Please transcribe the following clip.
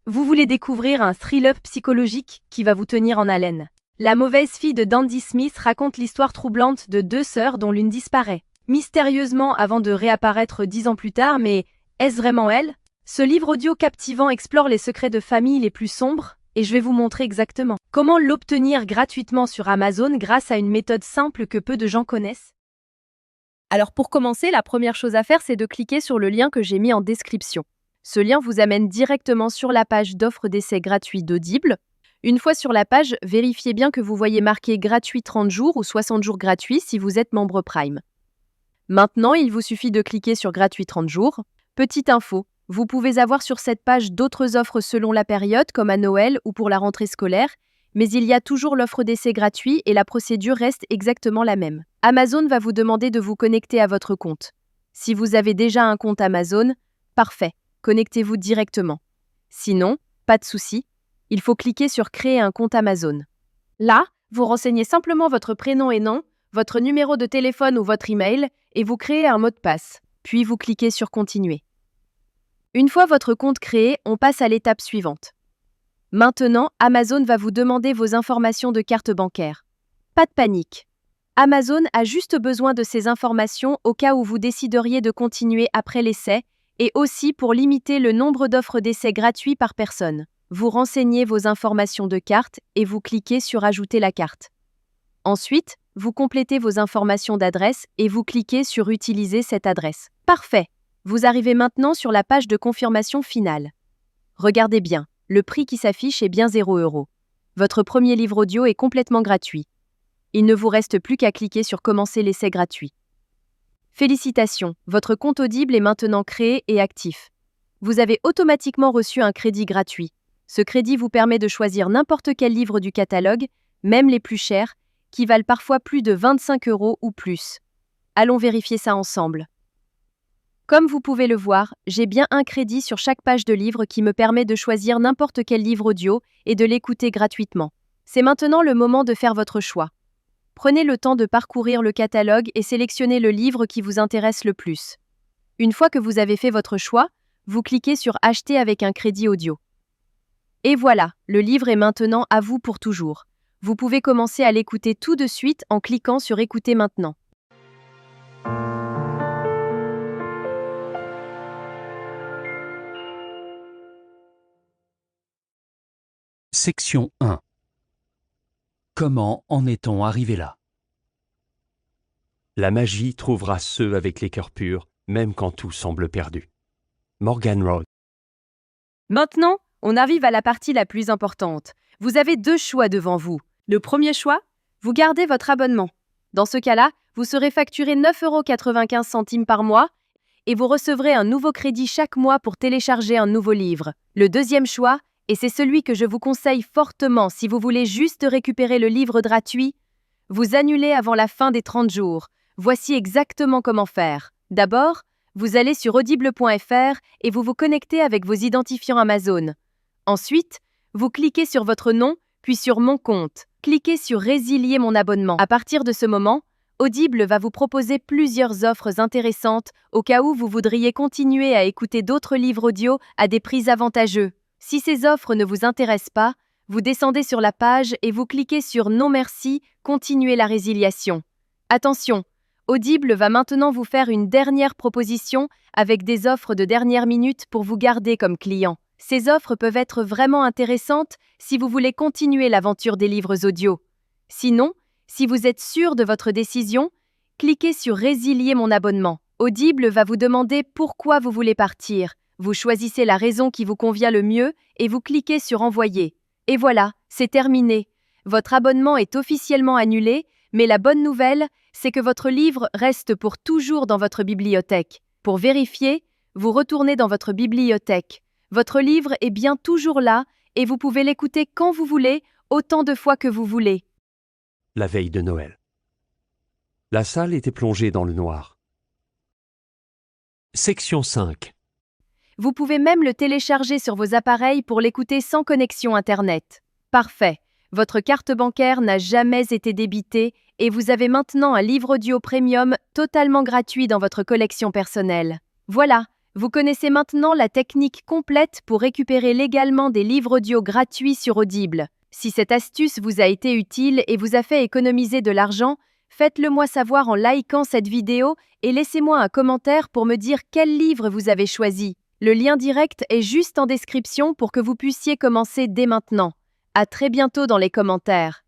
Vous voulez découvrir un thriller psychologique qui va vous tenir en haleine. La mauvaise fille de Dandy Smith raconte l'histoire troublante de deux sœurs dont l'une disparaît mystérieusement avant de réapparaître 10 ans plus tard, mais est-ce vraiment elle? Ce livre audio captivant explore les secrets de famille les plus sombres et je vais vous montrer exactement comment l'obtenir gratuitement sur Amazon grâce à une méthode simple que peu de gens connaissent. Alors pour commencer, la première chose à faire, c'est de cliquer sur le lien que j'ai mis en description. Ce lien vous amène directement sur la page d'offre d'essai gratuit d'Audible. Une fois sur la page, vérifiez bien que vous voyez marqué gratuit 30 jours ou 60 jours gratuits si vous êtes membre Prime. Maintenant, il vous suffit de cliquer sur gratuit 30 jours. Petite info, vous pouvez avoir sur cette page d'autres offres selon la période, comme à Noël ou pour la rentrée scolaire, mais il y a toujours l'offre d'essai gratuit et la procédure reste exactement la même. Amazon va vous demander de vous connecter à votre compte. Si vous avez déjà un compte Amazon, parfait, connectez-vous directement. Sinon, pas de souci, il faut cliquer sur Créer un compte Amazon. Là, vous renseignez simplement votre prénom et nom, votre numéro de téléphone ou votre email, et vous créez un mot de passe. Puis vous cliquez sur Continuer. Une fois votre compte créé, on passe à l'étape suivante. Maintenant, Amazon va vous demander vos informations de carte bancaire. Pas de panique. Amazon a juste besoin de ces informations au cas où vous décideriez de continuer après l'essai et aussi pour limiter le nombre d'offres d'essai gratuits par personne. Vous renseignez vos informations de carte et vous cliquez sur Ajouter la carte. Ensuite, vous complétez vos informations d'adresse et vous cliquez sur Utiliser cette adresse. Parfait. Vous arrivez maintenant sur la page de confirmation finale. Regardez bien, le prix qui s'affiche est bien 0 €. Votre premier livre audio est complètement gratuit. Il ne vous reste plus qu'à cliquer sur Commencer l'essai gratuit. Félicitations, votre compte Audible est maintenant créé et actif. Vous avez automatiquement reçu un crédit gratuit. Ce crédit vous permet de choisir n'importe quel livre du catalogue, même les plus chers, qui valent parfois plus de 25 € ou plus. Allons vérifier ça ensemble. Comme vous pouvez le voir, j'ai bien un crédit sur chaque page de livre qui me permet de choisir n'importe quel livre audio et de l'écouter gratuitement. C'est maintenant le moment de faire votre choix. Prenez le temps de parcourir le catalogue et sélectionnez le livre qui vous intéresse le plus. Une fois que vous avez fait votre choix, vous cliquez sur Acheter avec un crédit audio. Et voilà, le livre est maintenant à vous pour toujours. Vous pouvez commencer à l'écouter tout de suite en cliquant sur Écouter maintenant. Section 1. Comment en est-on arrivé là? La magie trouvera ceux avec les cœurs purs, même quand tout semble perdu. Morgan Road. Maintenant, on arrive à la partie la plus importante. Vous avez deux choix devant vous. Le premier choix, vous gardez votre abonnement. Dans ce cas-là, vous serez facturé 9,95 € par mois et vous recevrez un nouveau crédit chaque mois pour télécharger un nouveau livre. Le deuxième choix, et c'est celui que je vous conseille fortement si vous voulez juste récupérer le livre gratuit, vous annulez avant la fin des 30 jours. Voici exactement comment faire. D'abord, vous allez sur audible.fr et vous vous connectez avec vos identifiants Amazon. Ensuite, vous cliquez sur votre nom, puis sur Mon compte. Cliquez sur Résilier mon abonnement. À partir de ce moment, Audible va vous proposer plusieurs offres intéressantes au cas où vous voudriez continuer à écouter d'autres livres audio à des prix avantageux. Si ces offres ne vous intéressent pas, vous descendez sur la page et vous cliquez sur Non merci, continuer la résiliation. Attention, Audible va maintenant vous faire une dernière proposition avec des offres de dernière minute pour vous garder comme client. Ces offres peuvent être vraiment intéressantes si vous voulez continuer l'aventure des livres audio. Sinon, si vous êtes sûr de votre décision, cliquez sur Résilier mon abonnement. Audible va vous demander pourquoi vous voulez partir. Vous choisissez la raison qui vous convient le mieux et vous cliquez sur Envoyer. Et voilà, c'est terminé. Votre abonnement est officiellement annulé, mais la bonne nouvelle, c'est que votre livre reste pour toujours dans votre bibliothèque. Pour vérifier, vous retournez dans votre bibliothèque. Votre livre est bien toujours là et vous pouvez l'écouter quand vous voulez, autant de fois que vous voulez. La veille de Noël. La salle était plongée dans le noir. Section 5. Vous pouvez même le télécharger sur vos appareils pour l'écouter sans connexion Internet. Parfait. Votre carte bancaire n'a jamais été débitée et vous avez maintenant un livre audio premium totalement gratuit dans votre collection personnelle. Voilà, Vous connaissez maintenant la technique complète pour récupérer légalement des livres audio gratuits sur Audible. Si cette astuce vous a été utile et vous a fait économiser de l'argent, faites-le moi savoir en likant cette vidéo et laissez-moi un commentaire pour me dire quel livre vous avez choisi. Le lien direct est juste en description pour que vous puissiez commencer dès maintenant. À très bientôt dans les commentaires.